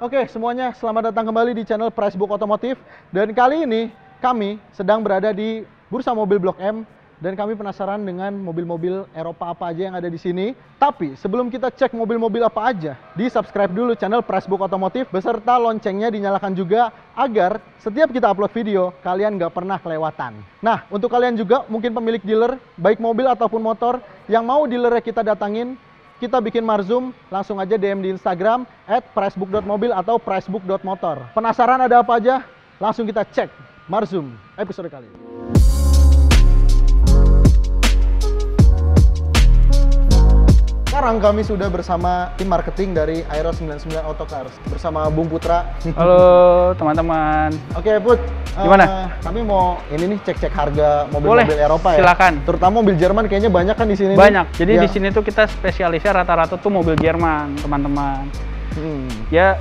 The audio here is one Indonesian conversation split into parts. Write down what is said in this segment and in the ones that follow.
Oke, semuanya selamat datang kembali di channel Pricebook Otomotif. Dan kali ini kami sedang berada di Bursa Mobil Blok M dan kami penasaran dengan mobil-mobil Eropa apa aja yang ada di sini. Tapi sebelum kita cek mobil-mobil apa aja, di-subscribe dulu channel Pricebook Otomotif beserta loncengnya dinyalakan juga agar setiap kita upload video kalian nggak pernah kelewatan. Nah, untuk kalian juga mungkin pemilik dealer baik mobil ataupun motor yang mau dealernya kita datangin, kita bikin Marzum, langsung aja DM di Instagram @pricebook.mobil atau pricebook.motor. Penasaran ada apa aja? Langsung kita cek Marzum episode kali ini. Sekarang kami sudah bersama tim marketing dari Aero 99 Autocars bersama Bung Putra. Halo teman-teman. Oke Put, gimana? Kami mau ini nih cek harga mobil-mobil Eropa ya. Silakan. Terutama mobil Jerman kayaknya banyak kan di sini. Banyak. Jadi ya. di sini tuh kita spesialisnya rata-rata tuh mobil Jerman, teman-teman. Ya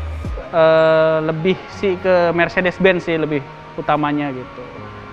lebih sih ke Mercedes-Benz sih lebih utamanya gitu.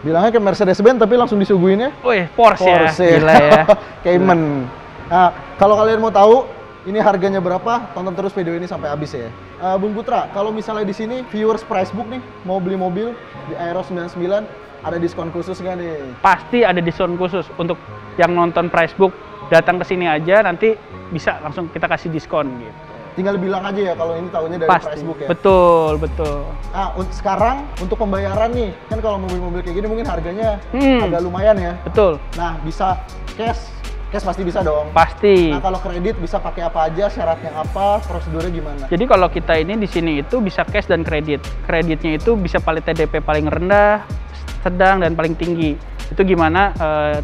Bilangnya ke Mercedes-Benz tapi langsung disuguhinnya? Wih, Porsche ya. Gila ya. Cayman. Nah, kalau kalian mau tahu ini harganya berapa, tonton terus video ini sampai habis ya. Bung Putra, kalau misalnya di sini viewers Pricebook nih mau beli mobil di Aero 99, ada diskon khusus nggak nih? Pasti ada diskon khusus untuk yang nonton Pricebook, datang ke sini aja nanti bisa langsung kita kasih diskon gitu. Tinggal bilang aja ya kalau ini tahunya dari Pasti. Pricebook ya. Betul, betul. Nah, sekarang untuk pembayaran nih, kan kalau mobil-mobil kayak gini mungkin harganya agak lumayan ya. Betul. Nah, bisa cash pasti bisa dong. Pasti. Nah, kalau kredit bisa pakai apa aja, syaratnya apa, prosedurnya gimana? Jadi kalau kita ini di sini itu bisa cash dan kredit. Kreditnya itu bisa paling TDP paling rendah, sedang dan paling tinggi. Itu gimana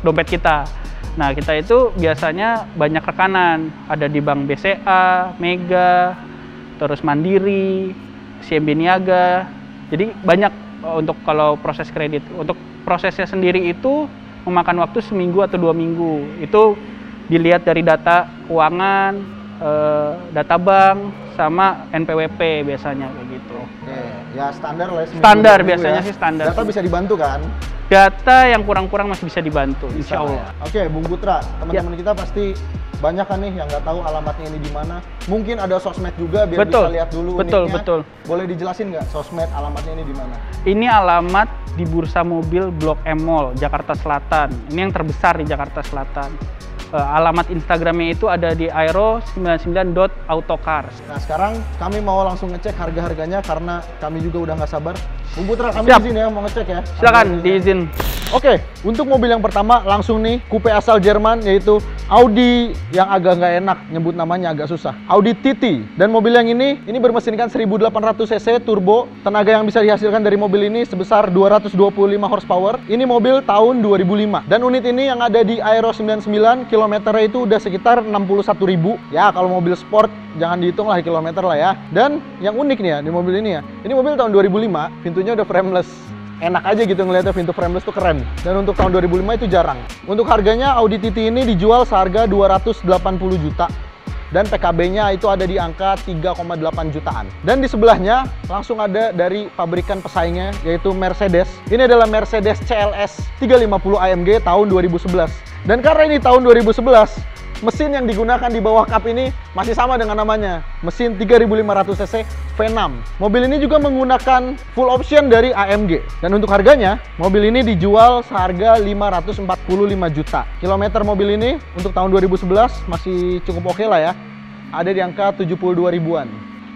dompet kita. Nah, kita itu biasanya banyak rekanan. Ada di Bank BCA, Mega, terus Mandiri, CMB Niaga. Jadi banyak untuk kalau proses kredit. Untuk prosesnya sendiri itu memakan waktu seminggu atau 2 minggu. Itu dilihat dari data keuangan, data bank, sama NPWP biasanya kayak gitu. Oke, ya standar lah. Standar biasanya ya. Sih standar. Data bisa dibantu kan? Data yang kurang-kurang masih bisa dibantu, insya Allah. Ya. Oke, Bung Putra, teman-teman kita pasti banyak kan nih yang nggak tahu alamatnya ini di mana. Mungkin ada sosmed juga biar bisa lihat dulu Betul, uniknya. betul. Boleh dijelasin nggak sosmed alamatnya ini di mana? Ini alamat di Bursa Mobil Blok M Mall, Jakarta Selatan. Ini yang terbesar di Jakarta Selatan. Alamat Instagramnya itu ada di aero99.autocars. Nah, sekarang kami mau langsung ngecek harga-harganya karena kami juga udah nggak sabar. Bung Putra, kami izin ya mau ngecek ya. Silakan diizin. Oke, untuk mobil yang pertama langsung nih coupe asal Jerman yaitu Audi yang agak nggak enak nyebut namanya, agak susah. Audi TT. Dan mobil yang ini bermesinkan 1800 cc turbo. Tenaga yang bisa dihasilkan dari mobil ini sebesar 225 horsepower. Ini mobil tahun 2005. Dan unit ini yang ada di Aero 99 kilometernya itu udah sekitar 61.000. Ya, kalau mobil sport jangan dihitung lah kilometer lah ya. Dan yang unik nih ya di mobil ini ya. Ini mobil tahun 2005, pintunya udah frameless. Enak aja gitu ngeliatnya, pintu frameless tuh keren. Dan untuk tahun 2005 itu jarang. Untuk harganya Audi TT ini dijual seharga 280 juta. Dan PKB-nya itu ada di angka 3,8 jutaan. Dan di sebelahnya langsung ada dari pabrikan pesaingnya yaitu Mercedes. Ini adalah Mercedes CLS 350 AMG tahun 2011. Dan karena ini tahun 2011, mesin yang digunakan di bawah kap ini masih sama dengan namanya, mesin 3500 cc V6. Mobil ini juga menggunakan full option dari AMG. Dan untuk harganya, mobil ini dijual seharga 545 juta. Kilometer mobil ini untuk tahun 2011 masih cukup oke lah ya. Ada di angka 72 ribuan.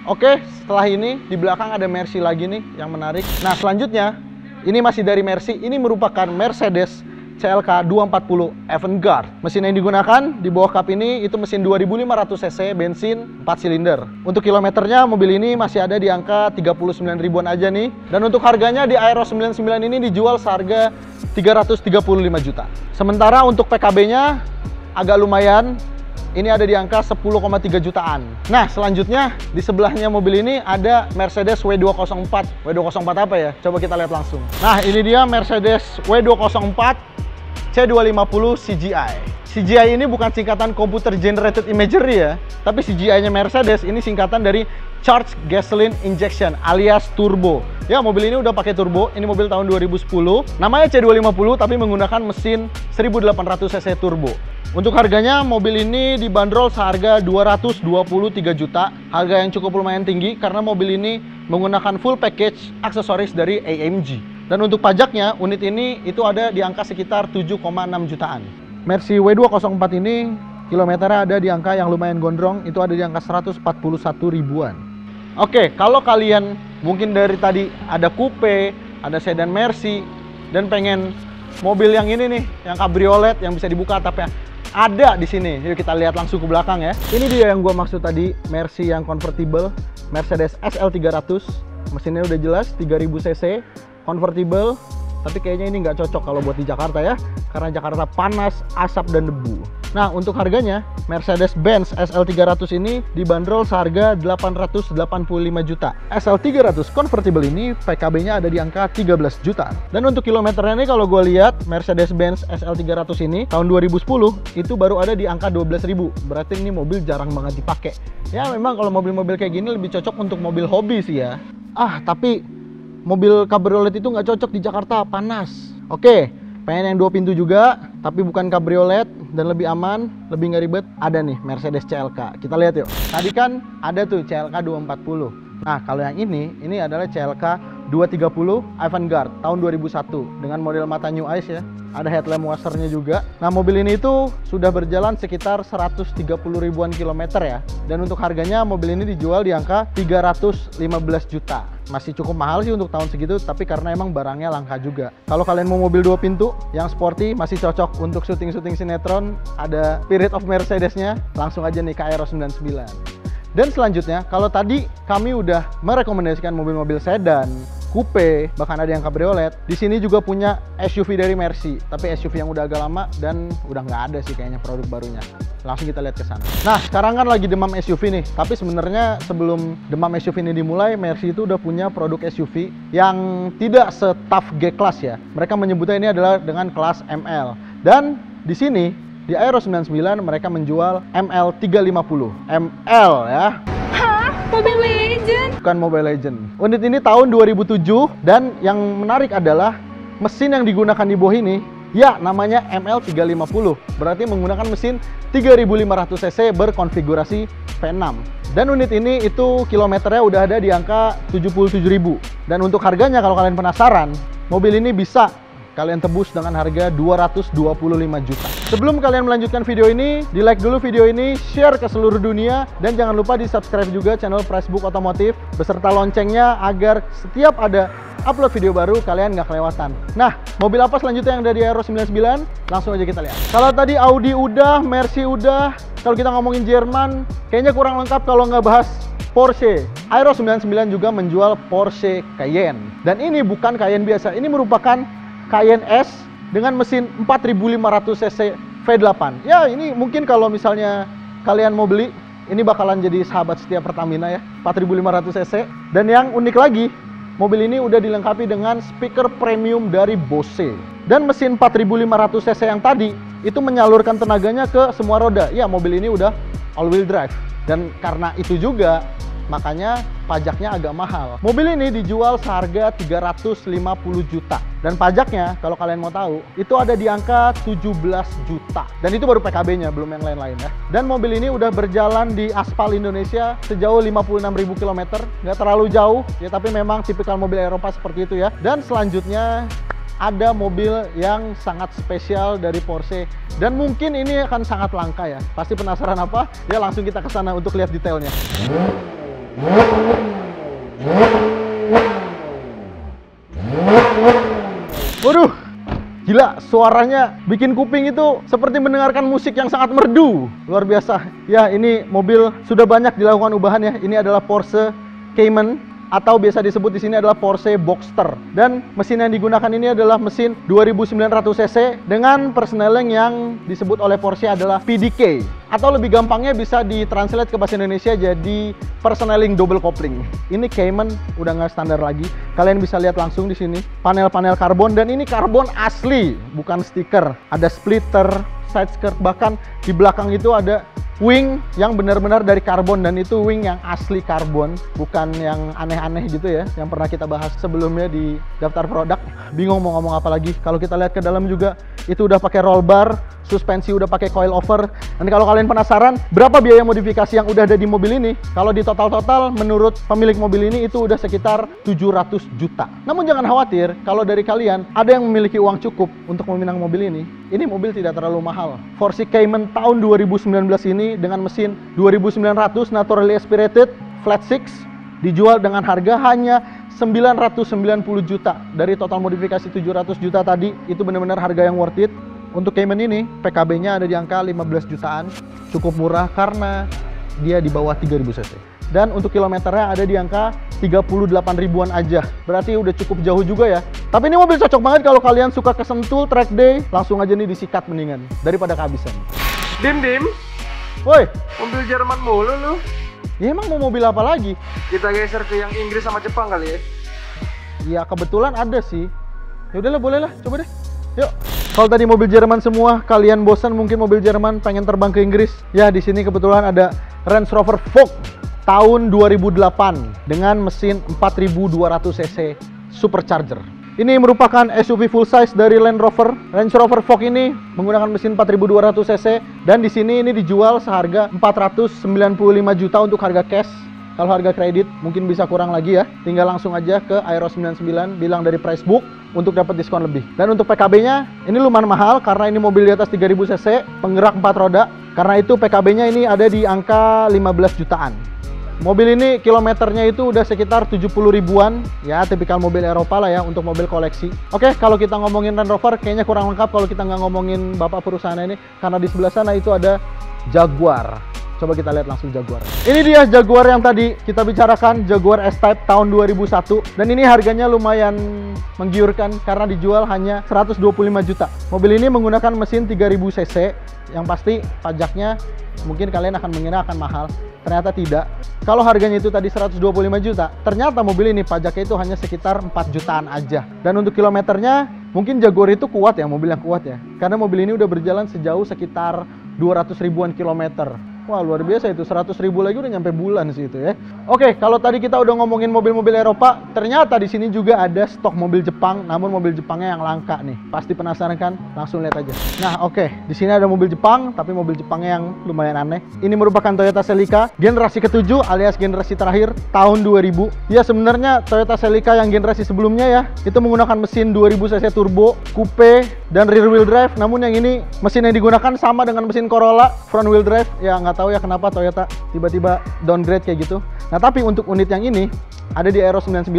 Oke, setelah ini di belakang ada Mercy lagi nih yang menarik. Nah, selanjutnya ini masih dari Mercy. Ini merupakan Mercedes CLK 240 Avantgarde. Mesin yang digunakan di bawah kap ini itu mesin 2500 cc bensin 4 silinder. Untuk kilometernya mobil ini masih ada di angka 39 ribuan aja nih. Dan untuk harganya di Aero 99 ini dijual seharga 335 juta. Sementara untuk PKB-nya agak lumayan. Ini ada di angka 10,3 jutaan. Nah, selanjutnya di sebelahnya mobil ini ada Mercedes W204. W204 apa ya? Coba kita lihat langsung. Nah, ini dia Mercedes W204 C250 CGI. CGI ini bukan singkatan Computer Generated Imagery ya, tapi CGI-nya Mercedes ini singkatan dari Charged Gasoline Injection alias turbo. Ya, mobil ini udah pakai turbo. Ini mobil tahun 2010. Namanya C250 tapi menggunakan mesin 1800 cc turbo. Untuk harganya, mobil ini dibanderol seharga 223 juta. Harga yang cukup lumayan tinggi karena mobil ini menggunakan full package aksesoris dari AMG. Dan untuk pajaknya, unit ini itu ada di angka sekitar 7,6 jutaan. Mercy W204 ini kilometernya ada di angka yang lumayan gondrong, itu ada di angka 141 ribuan. Oke, kalau kalian mungkin dari tadi ada coupe, ada sedan Mercy, dan pengen mobil yang ini nih, yang cabriolet yang bisa dibuka atapnya, ada di sini. Yuk kita lihat langsung ke belakang ya. Ini dia yang gua maksud tadi, Mercy yang convertible, Mercedes SL 300. Mesinnya udah jelas 3000 cc, convertible. Tapi kayaknya ini nggak cocok kalau buat di Jakarta ya, karena Jakarta panas, asap dan debu. Nah, untuk harganya, Mercedes-Benz SL 300 ini dibanderol seharga 885 juta. SL 300 convertible ini PKB-nya ada di angka 13 juta. Dan untuk kilometernya ini kalau gue lihat, Mercedes-Benz SL 300 ini tahun 2010 itu baru ada di angka 12.000. Berarti ini mobil jarang banget dipakai. Ya memang kalau mobil-mobil kayak gini lebih cocok untuk mobil hobi sih ya. Tapi mobil cabriolet itu nggak cocok di Jakarta, panas. Oke, pengen yang 2 pintu juga, tapi bukan cabriolet dan lebih aman, lebih nggak ribet. Ada nih Mercedes CLK. Kita lihat yuk. Tadi kan ada tuh CLK 240. Nah, kalau yang ini adalah CLK 230 Avantgarde tahun 2001 dengan model mata New Ice ya. Ada headlamp washernya juga. Nah, mobil ini itu sudah berjalan sekitar 130 ribuan kilometer ya. Dan untuk harganya mobil ini dijual di angka 315 juta. Masih cukup mahal sih untuk tahun segitu, tapi karena emang barangnya langka juga. Kalau kalian mau mobil 2 pintu yang sporty, masih cocok untuk syuting-syuting sinetron, ada Spirit of Mercedes-nya, langsung aja nih ke Aero 99. Dan selanjutnya, kalau tadi kami udah merekomendasikan mobil-mobil sedan, coupe, bahkan ada yang cabriolet. Di sini juga punya SUV dari Mercy, tapi SUV yang udah agak lama dan udah nggak ada sih kayaknya produk barunya. Langsung kita lihat ke sana. Nah, sekarang kan lagi demam SUV nih, tapi sebenarnya sebelum demam SUV ini dimulai, Mercy itu udah punya produk SUV yang tidak se-tough G-Class ya. Mereka menyebutnya ini adalah dengan kelas ML. Dan di sini di Aero 99 mereka menjual ML 350. ML ya. Hah? Mobile Legend? Bukan Mobile Legend. Unit ini tahun 2007 dan yang menarik adalah mesin yang digunakan di bawah ini ya namanya ML 350. Berarti menggunakan mesin 3500 cc berkonfigurasi V6. Dan unit ini itu kilometernya udah ada di angka 77.000. Dan untuk harganya kalau kalian penasaran, mobil ini bisa kalian tebus dengan harga 225 juta. Sebelum kalian melanjutkan video ini, di like dulu video ini, share ke seluruh dunia, dan jangan lupa di subscribe juga channel Pricebook Otomotif beserta loncengnya agar setiap ada upload video baru kalian nggak kelewatan. Nah, mobil apa selanjutnya yang ada di Aero 99? Langsung aja kita lihat. Kalau tadi Audi udah, Mercy udah, kalau kita ngomongin Jerman, kayaknya kurang lengkap kalau nggak bahas Porsche. Aero 99 juga menjual Porsche Cayenne. Dan ini bukan Cayenne biasa, ini merupakan Cayenne S dengan mesin 4500 cc V8. Ya, ini mungkin kalau misalnya kalian mau beli, ini bakalan jadi sahabat setiap Pertamina ya, 4500 cc. Dan yang unik lagi, mobil ini udah dilengkapi dengan speaker premium dari Bose. Dan mesin 4500 cc yang tadi itu menyalurkan tenaganya ke semua roda. Ya, mobil ini udah all wheel drive. Dan karena itu juga makanya pajaknya agak mahal. Mobil ini dijual seharga 350 juta. Dan pajaknya, kalau kalian mau tahu, itu ada di angka 17 juta. Dan itu baru PKB-nya, belum yang lain-lain ya. Dan mobil ini udah berjalan di aspal Indonesia sejauh 56.000 km. Nggak terlalu jauh, ya tapi memang tipikal mobil Eropa seperti itu ya. Dan selanjutnya, ada mobil yang sangat spesial dari Porsche. Dan mungkin ini akan sangat langka ya. Pasti penasaran apa? Ya langsung kita ke sana untuk lihat detailnya. Waduh, gila, suaranya bikin kuping itu seperti mendengarkan musik yang sangat merdu. Luar biasa. Ya, ini mobil sudah banyak dilakukan ubahan ya. Ini adalah Porsche Cayman, atau biasa disebut di sini adalah Porsche Boxster. Dan mesin yang digunakan ini adalah mesin 2900 cc dengan persneling yang disebut oleh Porsche adalah PDK. Atau lebih gampangnya bisa ditranslate ke bahasa Indonesia jadi persneling double coupling. Ini Cayman udah nggak standar lagi. Kalian bisa lihat langsung di sini panel-panel karbon, dan ini karbon asli, bukan stiker. Ada splitter, side skirt, bahkan di belakang itu ada wing yang benar-benar dari karbon, dan itu wing yang asli karbon, bukan yang aneh-aneh gitu ya, yang pernah kita bahas sebelumnya di daftar produk. Bingung mau ngomong apa lagi. Kalau kita lihat ke dalam juga, itu udah pakai roll bar, suspensi udah pakai coil over. Dan kalau kalian penasaran berapa biaya modifikasi yang udah ada di mobil ini, kalau di total menurut pemilik mobil ini itu udah sekitar 700 juta. Namun jangan khawatir, kalau dari kalian ada yang memiliki uang cukup untuk meminang mobil ini mobil tidak terlalu mahal. Force Cayman tahun 2019 ini dengan mesin 2900 naturally aspirated flat six dijual dengan harga hanya 990 juta. Dari total modifikasi 700 juta tadi, itu benar-benar harga yang worth it. Untuk Cayman ini, PKB-nya ada di angka 15 jutaan. Cukup murah karena dia di bawah 3000 cc. Dan untuk kilometernya ada di angka 38 ribuan aja. Berarti udah cukup jauh juga ya. Tapi ini mobil cocok banget kalau kalian suka ke Sentul, track day. Langsung aja nih disikat mendingan, daripada kehabisan. Dim, Woi, mobil Jerman mulu lu. ya emang mau mobil apa lagi? Kita geser ke yang Inggris sama Jepang kali ya. Ya kebetulan ada sih. Ya udahlah, boleh lah, coba deh. Yuk. Kalau tadi mobil Jerman semua, kalian bosan mungkin mobil Jerman pengen terbang ke Inggris. Ya di sini kebetulan ada Range Rover Vogue tahun 2008 dengan mesin 4200 cc supercharger. Ini merupakan SUV full size dari Land Rover. Range Rover Vogue ini menggunakan mesin 4200 cc dan di sini ini dijual seharga 495 juta untuk harga cash. Kalau harga kredit mungkin bisa kurang lagi ya. Tinggal langsung aja ke Aero 99 bilang dari Pricebook untuk dapat diskon lebih. Dan untuk PKB-nya ini lumayan mahal karena ini mobil di atas 3000 cc, penggerak 4 roda. Karena itu PKB-nya ini ada di angka 15 jutaan. Mobil ini kilometernya itu udah sekitar 70 ribuan. Ya, tipikal mobil Eropa lah ya untuk mobil koleksi. Oke, kalau kita ngomongin Land Rover kayaknya kurang lengkap kalau kita nggak ngomongin bapak perusahaan ini. Karena di sebelah sana itu ada Jaguar. Coba kita lihat langsung Jaguar. Ini dia Jaguar yang tadi kita bicarakan, Jaguar S-Type tahun 2001. Dan ini harganya lumayan menggiurkan karena dijual hanya 125 juta. Mobil ini menggunakan mesin 3000 cc. Yang pasti pajaknya mungkin kalian akan mengira akan mahal. Ternyata tidak. Kalau harganya itu tadi 125 juta, ternyata mobil ini pajaknya itu hanya sekitar 4 jutaan aja. Dan untuk kilometernya, mungkin Jaguar itu kuat ya, mobil yang kuat ya. Karena mobil ini udah berjalan sejauh sekitar 200 ribuan kilometer. Wah, luar biasa itu, 100 ribu lagi udah nyampe bulan sih itu ya. Oke, kalau tadi kita udah ngomongin mobil-mobil Eropa, ternyata di sini juga ada stok mobil Jepang, namun mobil Jepangnya yang langka nih. Pasti penasaran kan? Langsung lihat aja. Nah, oke, di sini ada mobil Jepang, tapi mobil Jepangnya yang lumayan aneh. Ini merupakan Toyota Celica generasi ke-7 alias generasi terakhir tahun 2000. Ya, sebenarnya Toyota Celica yang generasi sebelumnya ya, itu menggunakan mesin 2000 cc turbo, coupe, dan rear wheel drive. Namun yang ini mesin yang digunakan sama dengan mesin Corolla, front wheel drive. Ya, nggak tahu ya kenapa Toyota tiba-tiba downgrade kayak gitu. Nah, tapi untuk unit yang ini ada di Aero 99,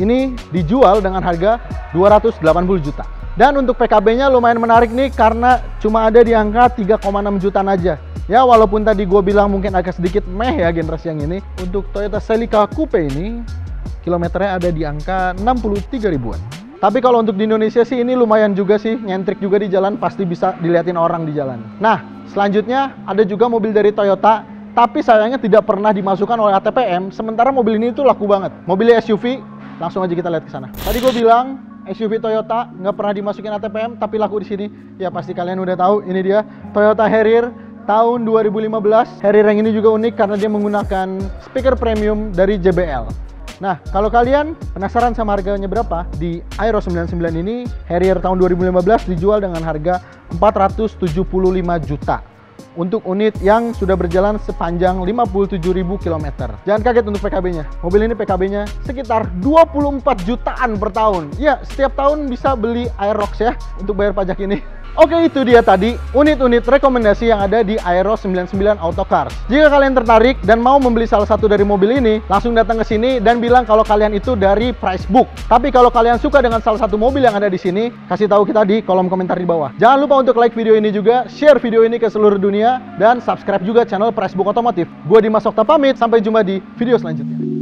ini dijual dengan harga 280 juta. Dan untuk PKB-nya lumayan menarik nih karena cuma ada di angka 3,6 jutaan aja. Ya, walaupun tadi gue bilang mungkin agak sedikit meh ya generasi yang ini, untuk Toyota Celica Coupe ini kilometernya ada di angka 63 ribuan. Tapi kalau untuk di Indonesia sih ini lumayan juga sih, nyentrik juga di jalan, pasti bisa diliatin orang di jalan. Nah, selanjutnya ada juga mobil dari Toyota, tapi sayangnya tidak pernah dimasukkan oleh ATPM, sementara mobil ini tuh laku banget. Mobilnya SUV, langsung aja kita lihat ke sana. Tadi gue bilang SUV Toyota nggak pernah dimasukin ATPM, tapi laku di sini. Ya pasti kalian udah tahu, ini dia Toyota Harrier tahun 2015. Harrier yang ini juga unik karena dia menggunakan speaker premium dari JBL. Nah, kalau kalian penasaran sama harganya berapa, di Aero 99 ini Harrier tahun 2015 dijual dengan harga 475 juta untuk unit yang sudah berjalan sepanjang 57.000 km. Jangan kaget untuk PKB-nya. Mobil ini PKB-nya sekitar 24 jutaan per tahun. Ya, setiap tahun bisa beli Aerox ya untuk bayar pajak ini. Oke, itu dia tadi unit-unit rekomendasi yang ada di Aero 99 Autocars. Jika kalian tertarik dan mau membeli salah satu dari mobil ini, langsung datang ke sini dan bilang kalau kalian itu dari Pricebook. Tapi kalau kalian suka dengan salah satu mobil yang ada di sini, kasih tahu kita di kolom komentar di bawah. Jangan lupa untuk like video ini juga, share video ini ke seluruh dunia, dan subscribe juga channel Pricebook Otomotif. Gue Dimas Okta pamit, sampai jumpa di video selanjutnya.